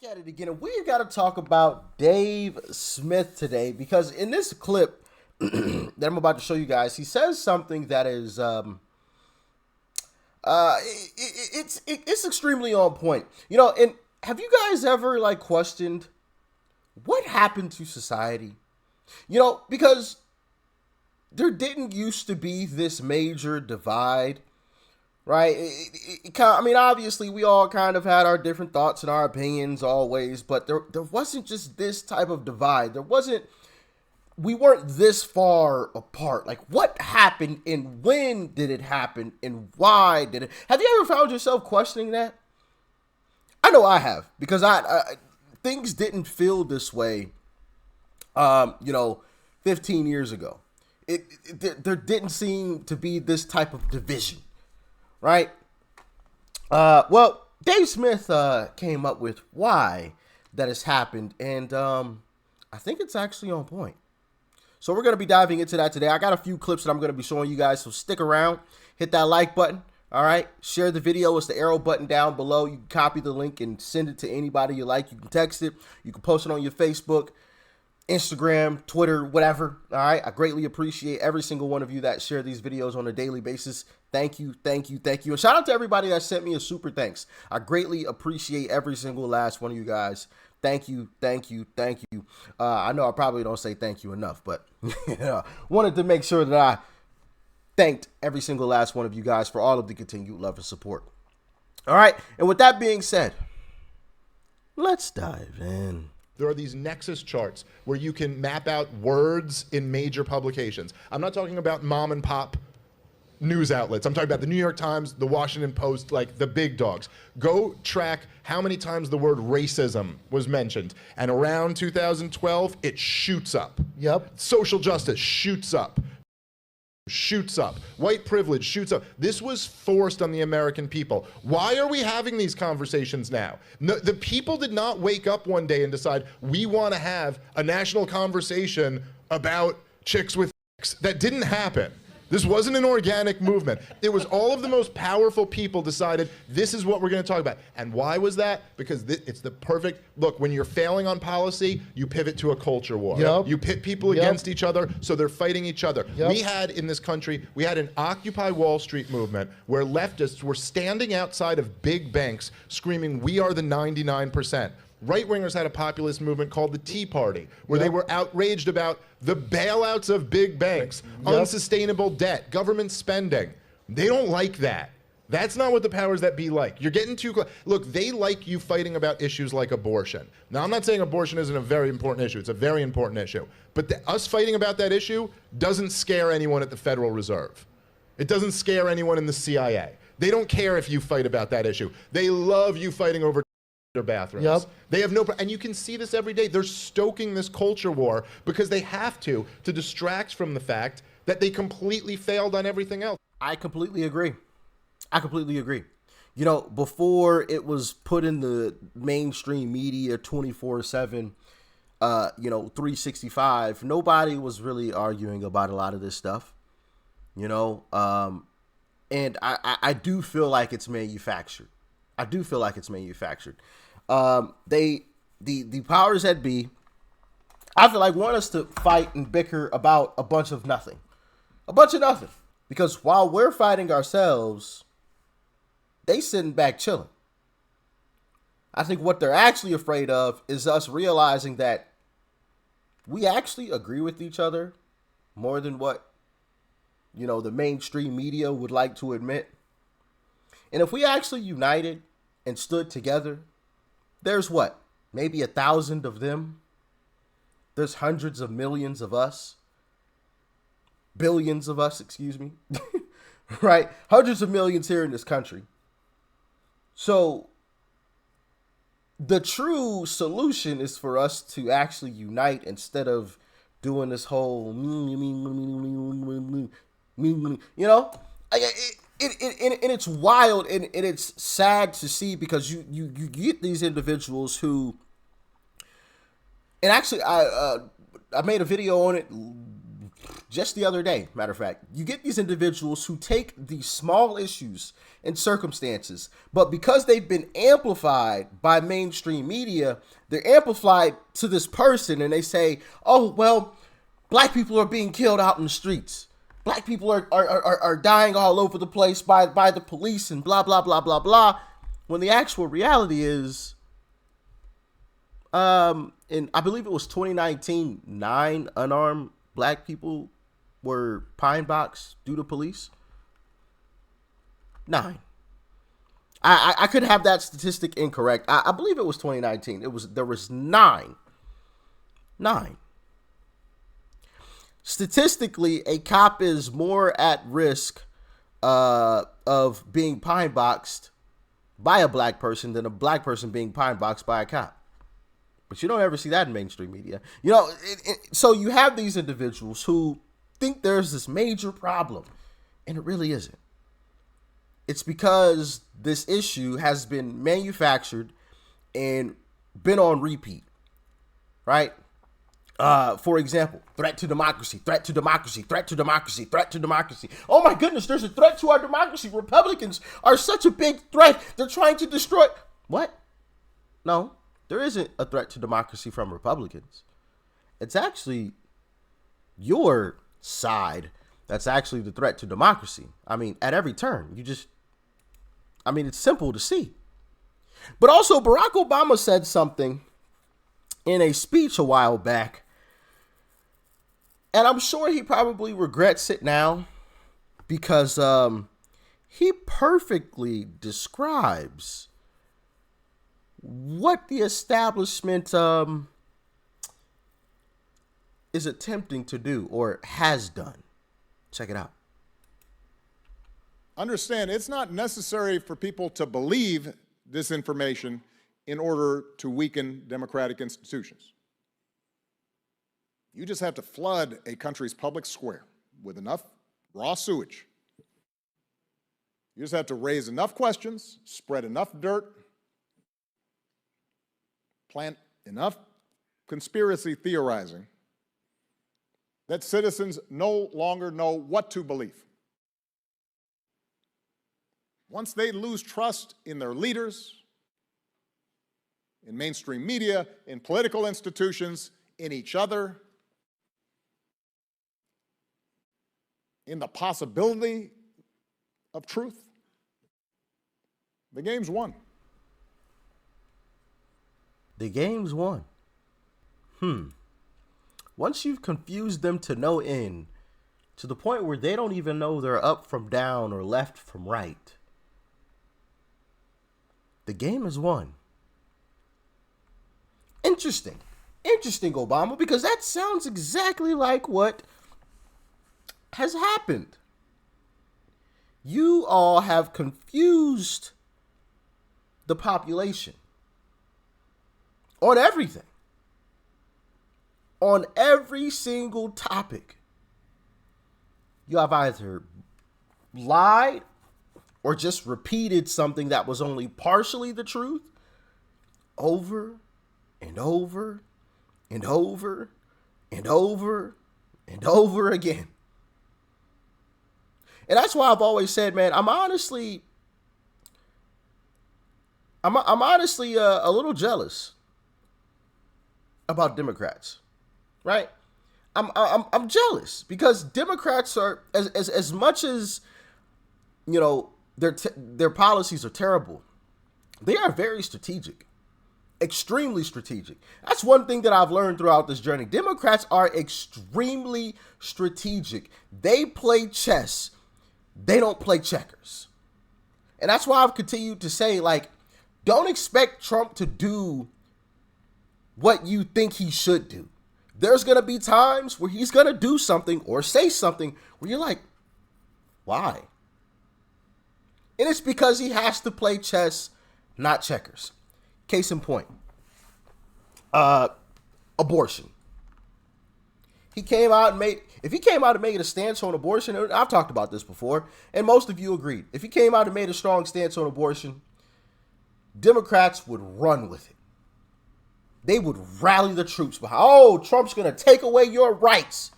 At it again, and we've got to talk about Dave Smith today because in this clip that I'm about to show you guys, he says something that is it's extremely on point. You know, and have you guys ever like questioned what happened to society? You know, because there didn't used to be this major divide, right? I mean, obviously, we all kind of had our different thoughts and our opinions always, but there wasn't just this type of divide. We weren't this far apart. Like, what happened and when did it happen and why did it? Have you ever found yourself questioning that? I know I have, because things didn't feel this way, 15 years ago. There didn't seem to be this type of division. Right? Well, Dave Smith came up with why that has happened, and I think it's actually on point. So we're going to be diving into that today. I got a few clips that I'm going to be showing you guys, so stick around. Hit that like button, all right? Share the video. It's the arrow button down below. You can copy the link and send it to anybody you like. You can text it. You can post it on your Facebook, Instagram, Twitter, whatever. All right. I greatly appreciate every single one of you that share these videos on a daily basis. Thank you. Thank you. Thank you. And shout out to everybody that sent me a super thanks. I greatly appreciate every single last one of you guys. Thank you. Thank you. Thank you. I know I probably don't say thank you enough, but wanted to make sure that I thanked every single last one of you guys for all of the continued love and support. All right. And with that being said, let's dive in. There are these nexus charts where you can map out words in major publications. I'm not talking about mom and pop news outlets. I'm talking about the New York Times, the Washington Post, like the big dogs. Go track how many times the word racism was mentioned. And around 2012, it shoots up. Yep. Social justice shoots up. White privilege shoots up. This was forced on the American people. Why are we having these conversations now? No, the people did not wake up one day and decide we want to have a national conversation about chicks with dicks. That didn't happen. This wasn't an organic movement. It was all of the most powerful people decided this is what we're going to talk about. And why was that? Because it's the perfect, look, when you're failing on policy, you pivot to a culture war. Yep. You pit people against each other, so they're fighting each other. Yep. We had in this country, we had an Occupy Wall Street movement where leftists were standing outside of big banks screaming, we are the 99%. Right-wingers had a populist movement called the Tea Party, where they were outraged about the bailouts of big banks, unsustainable debt, government spending. They don't like that. That's not what the powers that be like. You're getting too close. Look, they like you fighting about issues like abortion. Now, I'm not saying abortion isn't a very important issue. It's a very important issue. But us fighting about that issue doesn't scare anyone at the Federal Reserve. It doesn't scare anyone in the CIA. They don't care if you fight about that issue. They love you fighting over their bathrooms. Yep. They have and you can see this every day. They're stoking this culture war because they have to distract from the fact that they completely failed on everything else. I completely agree. You know, before it was put in the mainstream media 24/7, 365, nobody was really arguing about a lot of this stuff, and I do feel like it's manufactured. The powers that be, I feel like, want us to fight and bicker about a bunch of nothing. Because while we're fighting ourselves, they sitting back chilling. I think what they're actually afraid of is us realizing that we actually agree with each other more than what, the mainstream media would like to admit. And if we actually united and stood together, there's what? Maybe 1,000 of them. There's hundreds of millions of us. Billions of us, excuse me. Right? Hundreds of millions here in this country. So the true solution is for us to actually unite instead of doing this whole, and it's wild and it's sad to see, because you get these individuals who, and actually I made a video on it just the other day, matter of fact, you get these individuals who take these small issues and circumstances, but because they've been amplified by mainstream media, they're amplified to this person and they say, oh, well, black people are being killed out in the streets. Black people are dying all over the place by the police and blah, blah, blah, blah, blah. When the actual reality is, in I believe it was 2019, 9 unarmed black people were pine boxed due to police. 9. I could have that statistic incorrect. I believe it was 2019. There was 9. 9. Statistically, a cop is more at risk of being pine boxed by a black person than a black person being pine boxed by a cop. But you don't ever see that in mainstream media. You know, so you have these individuals who think there's this major problem, and it really isn't. It's because this issue has been manufactured and been on repeat, right? For example, threat to democracy, threat to democracy, threat to democracy, threat to democracy. Oh my goodness, there's a threat to our democracy. Republicans are such a big threat. They're trying to destroy. What? No, there isn't a threat to democracy from Republicans. It's actually your side that's actually the threat to democracy. I mean, at every turn, it's simple to see. But also, Barack Obama said something in a speech a while back, and I'm sure he probably regrets it now because he perfectly describes what the establishment is attempting to do or has done. Check it out. Understand, it's not necessary for people to believe this information in order to weaken democratic institutions. You just have to flood a country's public square with enough raw sewage. You just have to raise enough questions, spread enough dirt, plant enough conspiracy theorizing that citizens no longer know what to believe. Once they lose trust in their leaders, in mainstream media, in political institutions, in each other, in the possibility of truth, the game's won. The game's won. Once you've confused them to no end, to the point where they don't even know they're up from down or left from right, the game is won. Interesting, Obama, because that sounds exactly like what has happened. You all have confused the population on everything, on every single topic. You have either lied or just repeated something that was only partially the truth over and over and over and over and over again. And that's why I've always said, man, I'm honestly a little jealous about Democrats, right? I'm jealous because Democrats are as much as, you know, their policies are terrible. They are very strategic, extremely strategic. That's one thing that I've learned throughout this journey. Democrats are extremely strategic. They play chess. They don't play checkers. And that's why I've continued to say, like, don't expect Trump to do what you think he should do. There's going to be times where he's going to do something or say something where you're like, why? And it's because he has to play chess, not checkers. Case in point, abortion. If he came out and made a stance on abortion, I've talked about this before, and most of you agreed. If he came out and made a strong stance on abortion, Democrats would run with it. They would rally the troops behind, oh, Trump's going to take away your rights.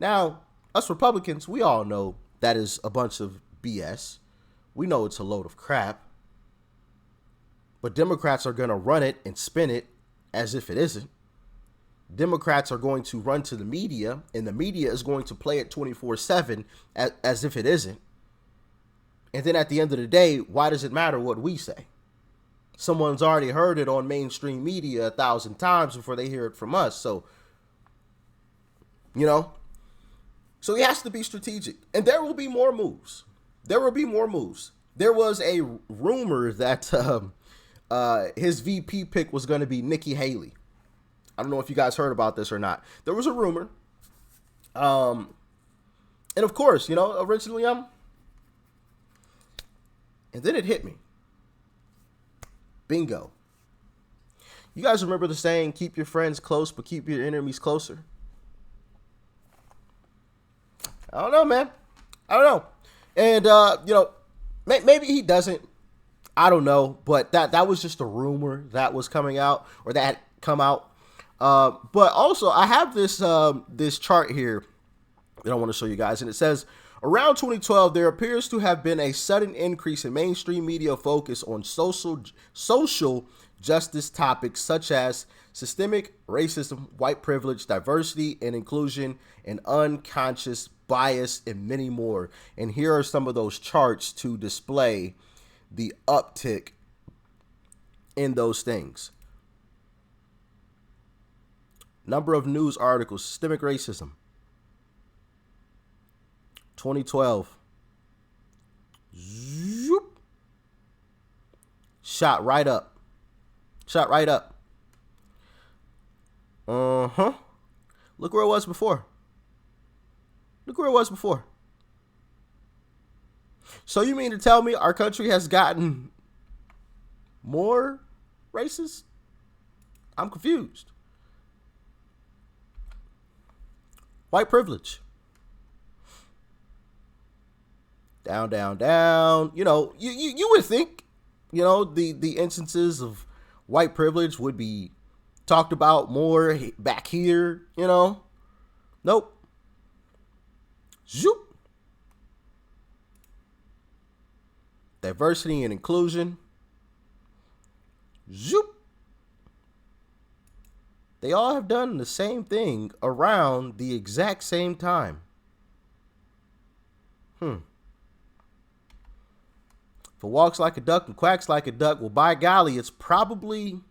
Now, us Republicans, we all know that is a bunch of BS. We know it's a load of crap. But Democrats are going to run it and spin it as if it isn't. Democrats are going to run to the media, and the media is going to play it 24/7 as if it isn't. And then at the end of the day, why does it matter what we say? Someone's already heard it on mainstream media 1,000 times before they hear it from us. So, so he has to be strategic. And there will be more moves. There will be more moves. There was a rumor that his VP pick was going to be Nikki Haley. I don't know if you guys heard about this or not. There was a rumor. And of course, originally and then it hit me. Bingo. You guys remember the saying, keep your friends close, but keep your enemies closer? I don't know, man. I don't know. And, maybe he doesn't. I don't know. But that was just a rumor that was coming out, or that had come out. But also, I have this chart here that I want to show you guys. And it says, around 2012, there appears to have been a sudden increase in mainstream media focus on social justice topics such as systemic racism, white privilege, diversity and inclusion, and unconscious bias, and many more. And here are some of those charts to display the uptick in those things. Number of news articles, systemic racism. 2012. Zoop. Shot right up. Shot right up. Look where it was before. Look where it was before. So you mean to tell me our country has gotten more racist? I'm confused. White privilege. Down, down, down. You would think, the instances of white privilege would be talked about more back here, Nope. Zoop. Diversity and inclusion. Zoop. They all have done the same thing around the exact same time. If it walks like a duck and quacks like a duck, well, by golly, it's probably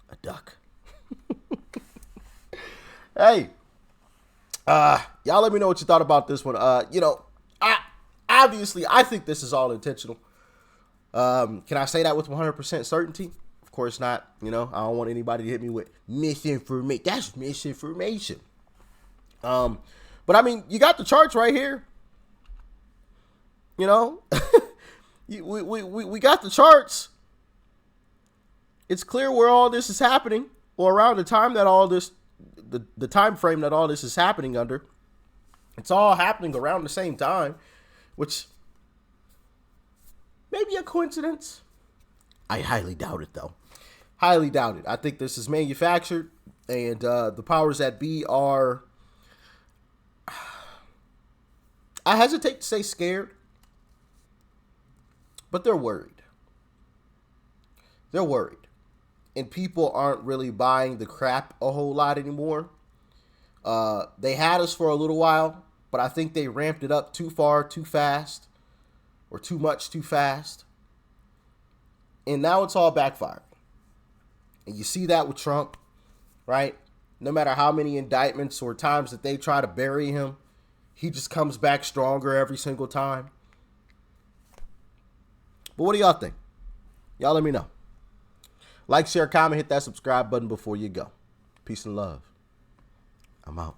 a duck. Hey, y'all let me know what you thought about this one. I think this is all intentional. Can I say that with 100% certainty? Of course not. I don't want anybody to hit me with misinformation. That's misinformation. But I mean, you got the charts right here. We got the charts. It's clear where all this is happening, or around the time that all this, the time frame that all this is happening under. It's all happening around the same time, which may be a coincidence. I highly doubt it, though. Highly doubt it. I think this is manufactured, and the powers that be are, I hesitate to say scared, but they're worried. They're worried. And people aren't really buying the crap a whole lot anymore. They had us for a little while, but I think they ramped it up too far, too fast, or too much too fast. And now it's all backfired. And you see that with Trump, right? No matter how many indictments or times that they try to bury him, he just comes back stronger every single time. But what do y'all think? Y'all let me know. Like, share, comment, hit that subscribe button before you go. Peace and love. I'm out.